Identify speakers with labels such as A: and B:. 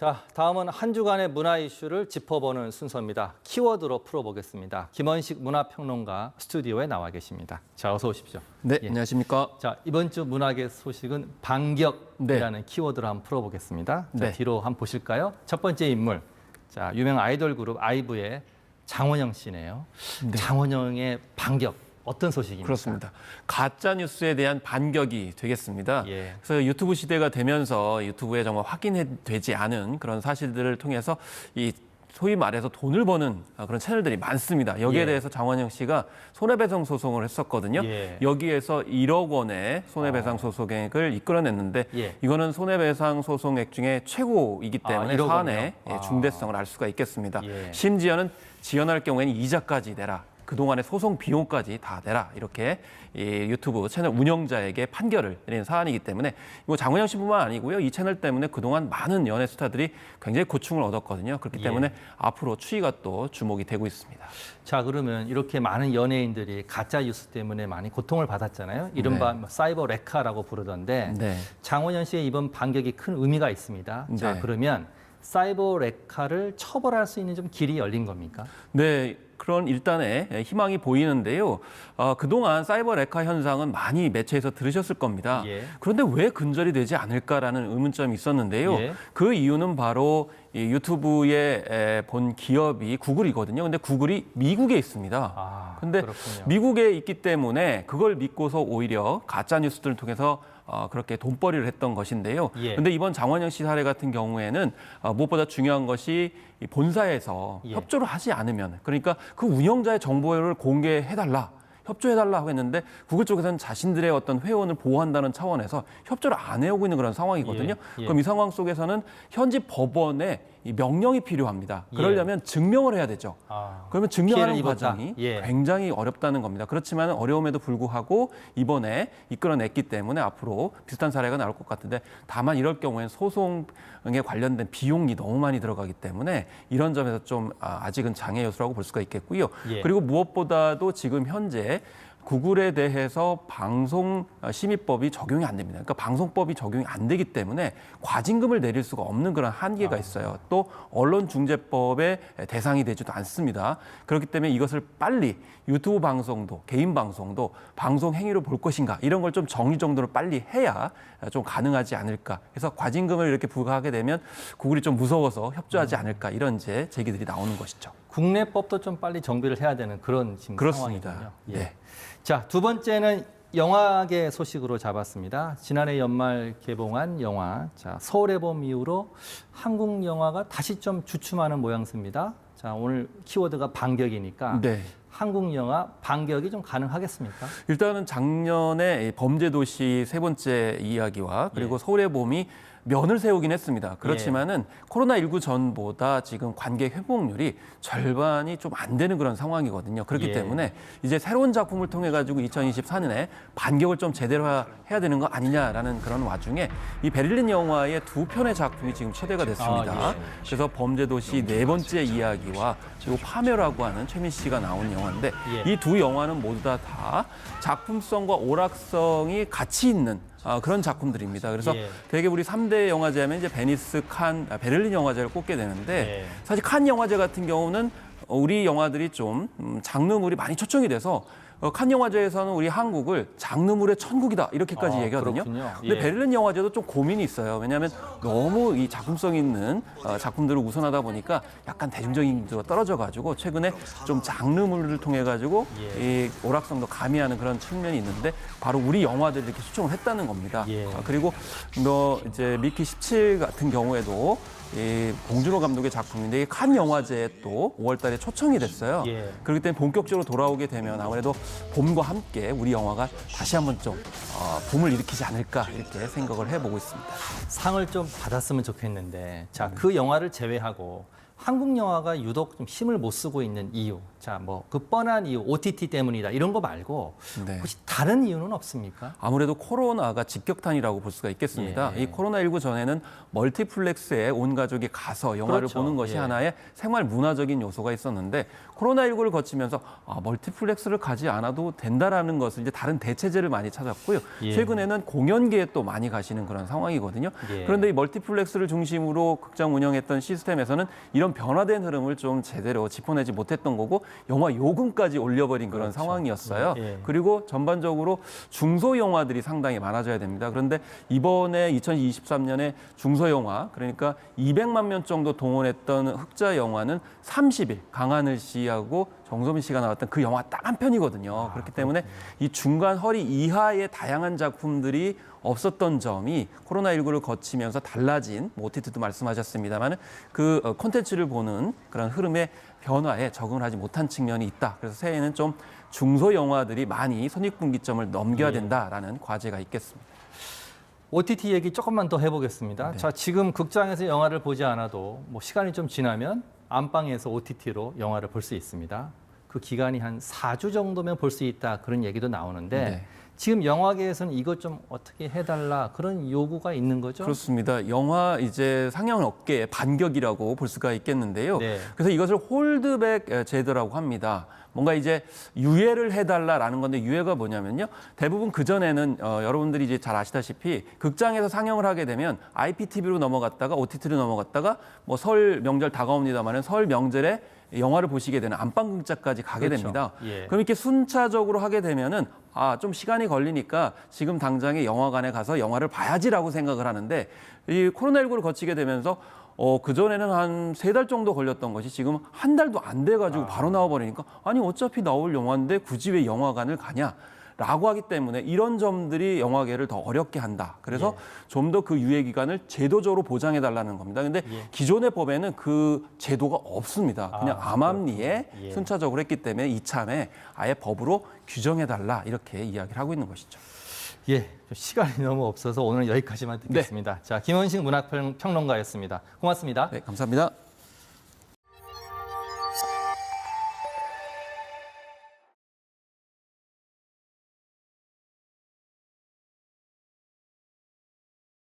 A: 자, 다음은 한 주간의 문화 이슈를 짚어보는 순서입니다. 키워드로 풀어보겠습니다. 김원식 문화평론가 스튜디오에 나와 계십니다. 자, 어서 오십시오.
B: 네,
A: 예.
B: 안녕하십니까.
A: 자, 이번 주 문학의 소식은 반격이라는 키워드로 한번 풀어보겠습니다. 자,
B: 네.
A: 뒤로 한번 보실까요? 첫 번째 인물, 자, 유명 아이돌 그룹 아이브의 장원영 씨네요.
B: 네.
A: 장원영의 반격, 어떤 소식입니까?
B: 그렇습니다. 가짜 뉴스에 대한 반격이 되겠습니다.
A: 예.
B: 그래서 유튜브 시대가 되면서 유튜브에 정말 확인되지 않은 그런 사실들을 통해서 이 소위 말해서 돈을 버는 그런 채널들이 많습니다. 여기에
A: 예.
B: 대해서 장원영 씨가 손해배상 소송을 했었거든요.
A: 예.
B: 여기에서 1억 원의 손해배상 소송액을 이끌어냈는데
A: 예.
B: 이거는 손해배상 소송액 중에 최고이기 때문에
A: 1억
B: 사안의
A: 원이요?
B: 중대성을 알 수가 있겠습니다.
A: 예.
B: 심지어는 지연할 경우에는 이자까지 내라. 그동안의 소송 비용까지 다 내라. 이렇게 이 유튜브 채널 운영자에게 판결을 내린 사안이기 때문에 이거 장원영 씨뿐만 아니고요. 이 채널 때문에 그동안 많은 연예 스타들이 굉장히 고충을 얻었거든요. 그렇기 때문에
A: 예.
B: 앞으로 추이가 또 주목이 되고 있습니다.
A: 자, 그러면 이렇게 많은 연예인들이 가짜 뉴스 때문에 많이 고통을 받았잖아요. 이른바
B: 네.
A: 사이버 레카라고 부르던데
B: 네.
A: 장원영 씨의 이번 반격이 큰 의미가 있습니다. 자,
B: 네.
A: 그러면 사이버 레카를 처벌할 수 있는 좀 길이 열린 겁니까?
B: 네, 그런 일단의 희망이 보이는데요. 그동안 사이버 레카 현상은 많이 매체에서 들으셨을 겁니다.
A: 예.
B: 그런데 왜 근절이 되지 않을까라는 의문점이 있었는데요.
A: 예.
B: 그 이유는 바로 이 유튜브에 본 기업이 구글이거든요. 근데 구글이 미국에 있습니다.
A: 아,
B: 근데
A: 그렇군요.
B: 미국에 있기 때문에 그걸 믿고서 오히려 가짜 뉴스들을 통해서 그렇게 돈벌이를 했던 것인데요.
A: 예.
B: 근데 이번 장원영 씨 사례 같은 경우에는 무엇보다 중요한 것이 이 본사에서
A: 예.
B: 협조를 하지 않으면, 그러니까 그 운영자의 정보를 공개해달라. 협조해달라고 했는데 구글 쪽에서는 자신들의 어떤 회원을 보호한다는 차원에서 협조를 안 해오고 있는 그런 상황이거든요.
A: 예.
B: 그럼 이 상황 속에서는 현지 법원에 이 명령이 필요합니다. 그러려면 증명을 해야 되죠.
A: 아,
B: 그러면 증명하는
A: 피해를 입었다.
B: 과정이
A: 예.
B: 굉장히 어렵다는 겁니다. 그렇지만 어려움에도 불구하고 이번에 이끌어냈기 때문에 앞으로 비슷한 사례가 나올 것 같은데 다만 이럴 경우에는 소송에 관련된 비용이 너무 많이 들어가기 때문에 이런 점에서 좀 아직은 장애 요소라고 볼 수가 있겠고요.
A: 예.
B: 그리고 무엇보다도 지금 현재 구글에 대해서 방송 심의법이 적용이 안 됩니다. 그러니까 방송법이 적용이 안 되기 때문에 과징금을 내릴 수가 없는 그런 한계가 있어요. 또 언론중재법의 대상이 되지도 않습니다. 그렇기 때문에 이것을 빨리 유튜브 방송도 개인 방송도 방송 행위로 볼 것인가 이런 걸 좀 정리정돈을 빨리 해야 좀 가능하지 않을까. 그래서 과징금을 이렇게 부과하게 되면 구글이 좀 무서워서 협조하지 않을까 이런 이제 제기들이 나오는 것이죠.
A: 국내 법도 좀 빨리 정비를 해야 되는 그런 지금
B: 그렇습니다.
A: 상황이군요.
B: 네.
A: 자, 두 번째는 영화계 소식으로 잡았습니다. 지난해 연말 개봉한 영화, 자, 서울의 봄 이후로 한국 영화가 다시 좀 주춤하는 모양새입니다. 자, 오늘 키워드가 반격이니까
B: 네.
A: 한국 영화 반격이 좀 가능하겠습니까?
B: 일단은 작년에 범죄도시 세 번째 이야기와 그리고
A: 예.
B: 서울의 봄이 면을 세우긴 했습니다. 그렇지만은 코로나19 전보다 지금 관객 회복률이 절반이 좀 안 되는 그런 상황이거든요. 그렇기
A: 예.
B: 때문에 이제 새로운 작품을 통해 가지고 2024년에 반격을 좀 제대로 해야 되는 거 아니냐라는 그런 와중에 이 베를린 영화의 두 편의 작품이 지금 초대가 됐습니다.
A: 아, 예.
B: 그래서 범죄도시 네 번째 이야기와 그리고 파묘라고 하는 최민 씨가 나온 영화인데
A: 예.
B: 이 두 영화는 모두 다 작품성과 오락성이 같이 있는 그런 작품들입니다. 그래서
A: 예.
B: 되게 우리 3대 영화제 하면 이제 베니스, 칸, 베를린 영화제를 꼽게 되는데
A: 예.
B: 사실 칸 영화제 같은 경우는 우리 영화들이 좀 장르물이 많이 초청이 돼서 칸 영화제에서는 우리 한국을 장르물의 천국이다 이렇게까지 얘기하거든요.
A: 그렇군요.
B: 근데
A: 예.
B: 베를린 영화제도 좀 고민이 있어요. 왜냐하면 너무 이 작품성 있는 작품들을 우선하다 보니까 약간 대중적인 인지도가 떨어져가지고 최근에 좀 장르물을 통해 가지고
A: 예.
B: 이 오락성도 가미하는 그런 측면이 있는데 바로 우리 영화들이 이렇게 초청을 했다는 겁니다.
A: 예.
B: 그리고 이제 미키 17 같은 경우에도 이 봉준호 감독의 작품인데 칸 영화제에 또 5월달에 초청이 됐어요.
A: 예.
B: 그렇기 때문에 본격적으로 돌아오게 되면 아무래도 봄과 함께 우리 영화가 다시 한번 좀 붐을 일으키지 않을까 이렇게 생각을 해보고 있습니다.
A: 상을 좀 받았으면 좋겠는데, 자, 그 영화를 제외하고 한국 영화가 유독 좀 힘을 못 쓰고 있는 이유, 자, 뭐 그 뻔한 이유, OTT 때문이다 이런 거 말고
B: 네.
A: 혹시 다른 이유는 없습니까?
B: 아무래도 코로나가 직격탄이라고 볼 수가 있겠습니다.
A: 예.
B: 이 코로나19 전에는 멀티플렉스에 온 가족이 가서 영화를
A: 그렇죠.
B: 보는 것이
A: 예.
B: 하나의 생활 문화적인 요소가 있었는데 코로나19를 거치면서 멀티플렉스를 가지 않아도 된다라는 것을 이제 다른 대체제를 많이 찾았고요.
A: 예.
B: 최근에는 공연계에 또 많이 가시는 그런 상황이거든요.
A: 예.
B: 그런데 이 멀티플렉스를 중심으로 극장 운영했던 시스템에서는 이런 변화된 흐름을 좀 제대로 짚어내지 못했던 거고 영화 요금까지 올려버린 그런
A: 그렇죠.
B: 상황이었어요.
A: 예.
B: 그리고 전반적으로 중소 영화들이 상당히 많아져야 됩니다. 그런데 이번에 2023년에 중소 영화 그러니까 200만 명 정도 동원했던 흑자 영화는 30일 강하늘 씨하고 정소민 씨가 나왔던 그 영화 딱 한 편이거든요. 그렇기 때문에 이 중간 허리 이하의 다양한 작품들이 없었던 점이 코로나19를 거치면서 달라진 OTT도 말씀하셨습니다만 그 콘텐츠를 보는 그런 흐름의 변화에 적응을 하지 못한 측면이 있다. 그래서 새해에는 좀 중소 영화들이 많이 손익분기점을 넘겨야 된다라는 과제가 있겠습니다.
A: OTT 얘기 조금만 더 해보겠습니다.
B: 네.
A: 자, 지금 극장에서 영화를 보지 않아도 뭐 시간이 좀 지나면 안방에서 OTT로 영화를 볼 수 있습니다. 그 기간이 한 4주 정도면 볼 수 있다 그런 얘기도 나오는데
B: 네.
A: 지금 영화계에서는 이것 좀 어떻게 해달라 그런 요구가 있는 거죠?
B: 그렇습니다. 영화 이제 상영 업계의 반격이라고 볼 수가 있겠는데요.
A: 네.
B: 그래서 이것을 홀드백 제도라고 합니다. 뭔가 이제 유예를 해달라라는 건데 유예가 뭐냐면요. 대부분 그전에는 여러분들이 이제 잘 아시다시피 극장에서 상영을 하게 되면 IPTV로 넘어갔다가 OTT로 넘어갔다가 뭐 설 명절 다가옵니다만은 설 명절에 영화를 보시게 되는 안방극장까지 가게
A: 그렇죠.
B: 됩니다.
A: 예.
B: 그럼 이렇게 순차적으로 하게 되면은 좀 시간이 걸리니까 지금 당장에 영화관에 가서 영화를 봐야지라고 생각을 하는데 이 코로나19를 거치게 되면서 그전에는 한 3달 정도 걸렸던 것이 지금 한 달도 안 돼가지고 바로 나와버리니까 아니 어차피 나올 영화인데 굳이 왜 영화관을 가냐? 라고 하기 때문에 이런 점들이 영화계를 더 어렵게 한다. 그래서 좀 더 그 유예 기간을 제도적으로 보장해달라는 겁니다. 근데 기존의 법에는 그 제도가 없습니다. 그냥 암암리에
A: 예.
B: 순차적으로 했기 때문에 이참에 아예 법으로 규정해달라 이렇게 이야기를 하고 있는 것이죠.
A: 예, 시간이 너무 없어서 오늘 여기까지만 듣겠습니다. 자, 김원식 문학평론가였습니다. 고맙습니다.
B: 네, 감사합니다.